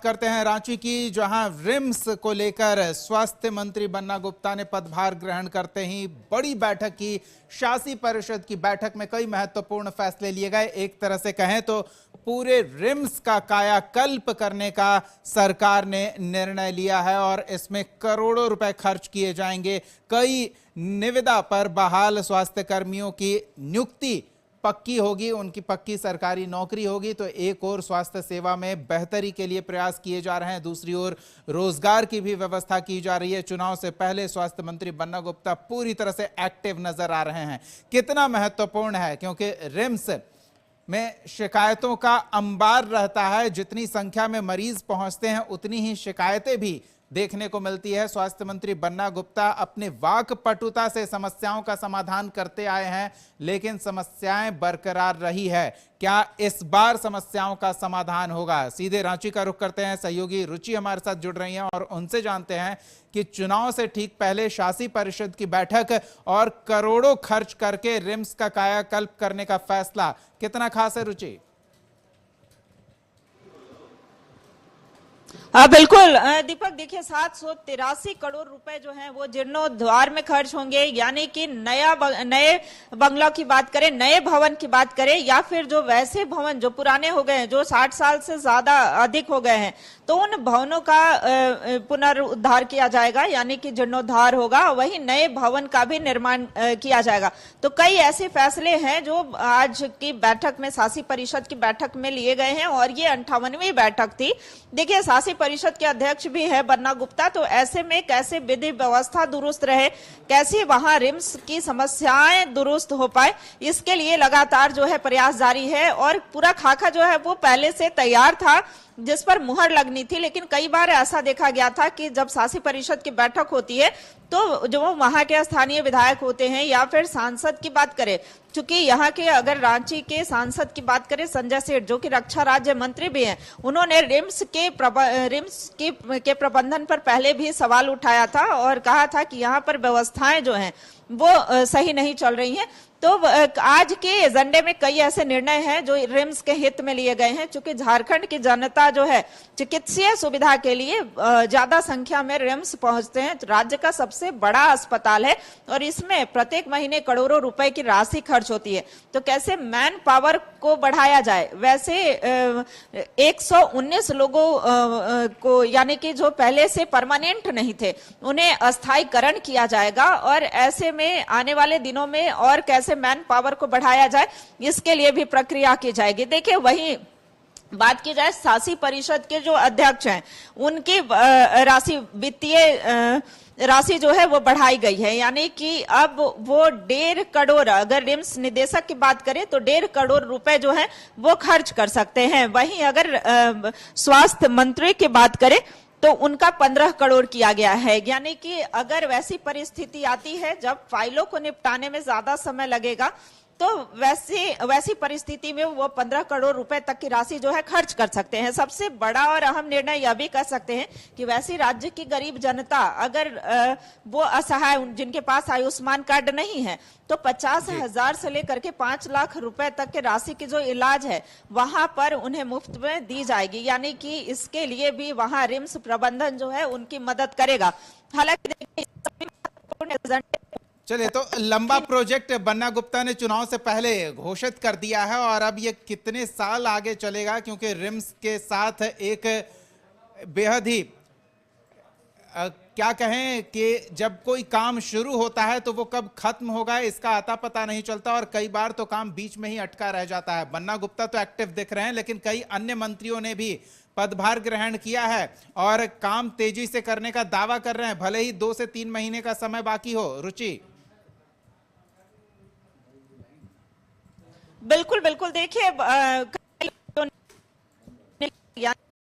करते हैं रांची की, जहां रिम्स को लेकर स्वास्थ्य मंत्री बन्ना गुप्ता ने पदभार ग्रहण करते ही बड़ी बैठक की। शासी परिषद की बैठक में कई महत्वपूर्ण फैसले लिए गए। एक तरह से कहें तो पूरे रिम्स का कायाकल्प करने का सरकार ने निर्णय लिया है और इसमें करोड़ों रुपए खर्च किए जाएंगे। कई निविदा पर बहाल स्वास्थ्य कर्मियों की नियुक्ति पक्की होगी, उनकी पक्की सरकारी नौकरी होगी। तो एक और स्वास्थ्य सेवा में बेहतरी के लिए प्रयास किए जा रहे हैं, दूसरी ओर रोजगार की भी व्यवस्था की जा रही है। चुनाव से पहले स्वास्थ्य मंत्री बन्ना गुप्ता पूरी तरह से एक्टिव नजर आ रहे हैं। कितना महत्वपूर्ण है, क्योंकि रिम्स में शिकायतों का अंबार रहता है। जितनी संख्या में मरीज पहुंचते हैं उतनी ही शिकायतें भी देखने को मिलती है। स्वास्थ्य मंत्री बन्ना गुप्ता अपने वाकपटुता से समस्याओं का समाधान करते आए हैं, लेकिन समस्याएं बरकरार रही है। क्या इस बार समस्याओं का समाधान होगा? सीधे रांची का रुख करते हैं। सहयोगी रुचि हमारे साथ जुड़ रही हैं और उनसे जानते हैं कि चुनाव से ठीक पहले शासी परिषद की बैठक और करोड़ों खर्च करके रिम्स का कायाकल्प करने का फैसला कितना खास है। रुचि, हाँ बिल्कुल दीपक, देखिए 783 करोड़ रुपए जो हैं वो जीर्णोद्धार में खर्च होंगे। यानी कि नए बंगला की बात करें, नए भवन की बात करें, या फिर जो वैसे भवन जो पुराने हो गए हैं, जो 60 साल से ज्यादा अधिक हो गए हैं, तो उन भवनों का पुनरुद्धार किया जाएगा, यानी कि जीर्णोद्धार होगा। वही नए भवन का भी निर्माण किया जाएगा। तो कई ऐसे फैसले हैं जो आज की बैठक में, शासी परिषद की बैठक में लिए गए हैं और ये 58वीं बैठक थी। देखिए शासी परिषद के अध्यक्ष भी है बन्ना गुप्ता, तो ऐसे में कैसे विधि व्यवस्था दुरुस्त रहे, कैसे वहां रिम्स की समस्याएं दुरुस्त हो पाए, इसके लिए लगातार जो है प्रयास जारी है। और पूरा खाका जो है वो पहले से तैयार था, जिस पर मुहर लगनी थी। लेकिन कई बार ऐसा देखा गया था कि जब शासी परिषद की बैठक होती है तो जो वहां के स्थानीय विधायक होते हैं या फिर सांसद की बात करें, चूंकि यहाँ के, अगर रांची के सांसद की बात करें, संजय सेठ जो कि रक्षा राज्य मंत्री भी हैं, उन्होंने रिम्स के प्रबंधन पर पहले भी सवाल उठाया था और कहा था कि यहाँ पर व्यवस्थाएं जो हैं वो सही नहीं चल रही हैं। तो आज के एजेंडे में कई ऐसे निर्णय हैं जो रिम्स के हित में लिए गए हैं। चूंकि झारखंड की जनता जो है चिकित्सीय सुविधा के लिए ज्यादा संख्या में रिम्स पहुंचते हैं। राज्य का सबसे बड़ा अस्पताल है और इसमें प्रत्येक महीने करोड़ों रुपए की राशि खर्च होती है। तो कैसे मैन पावर को बढ़ाया जाए, वैसे 119 लोगों को, यानी कि जो पहले से परमानेंट नहीं थे, उन्हें अस्थायीकरण किया जाएगा। और ऐसे में आने वाले दिनों में और कैसे मैन पावर को बढ़ाया जाए, इसके लिए भी प्रक्रिया की जाएगी। देखिए वही बात की जाए, शासी परिषद के जो अध्यक्ष हैं उनकी राशि, वित्तीय राशि जो है वो बढ़ाई गई है। यानी कि अब वो 1.5 करोड़, अगर रिम्स निदेशक की बात करें तो 1.5 करोड़ रुपए जो है वो खर्च कर सकते हैं। वहीं अगर स्वास्थ्य मंत्री की बात करें तो उनका 15 करोड़ किया गया है। यानी कि अगर वैसी परिस्थिति आती है जब फाइलों को निपटाने में ज्यादा समय लगेगा, तो वैसी परिस्थिति में वो 15 करोड़ रुपए तक की राशि जो है खर्च कर सकते हैं। सबसे बड़ा और अहम निर्णय यह भी कर सकते हैं कि वैसी राज्य की गरीब जनता, अगर वो असहाय, जिनके पास आयुष्मान कार्ड नहीं है, तो 50,000 से लेकर के 5 लाख रुपए तक के राशि की जो इलाज है वहां पर उन्हें मुफ्त में दी जाएगी। यानी कि इसके लिए भी वहां रिम्स प्रबंधन जो है उनकी मदद करेगा। हालांकि चलिए, तो लंबा प्रोजेक्ट बन्ना गुप्ता ने चुनाव से पहले घोषित कर दिया है और अब ये कितने साल आगे चलेगा, क्योंकि रिम्स के साथ एक बेहद ही क्या कहें कि जब कोई काम शुरू होता है तो वो कब खत्म होगा इसका आता पता नहीं चलता और कई बार तो काम बीच में ही अटका रह जाता है। बन्ना गुप्ता तो एक्टिव दिख रहे हैं, लेकिन कई अन्य मंत्रियों ने भी पदभार ग्रहण किया है और काम तेजी से करने का दावा कर रहे हैं, भले ही 2 से 3 महीने का समय बाकी हो। रुचि, बिल्कुल बिल्कुल, देखिए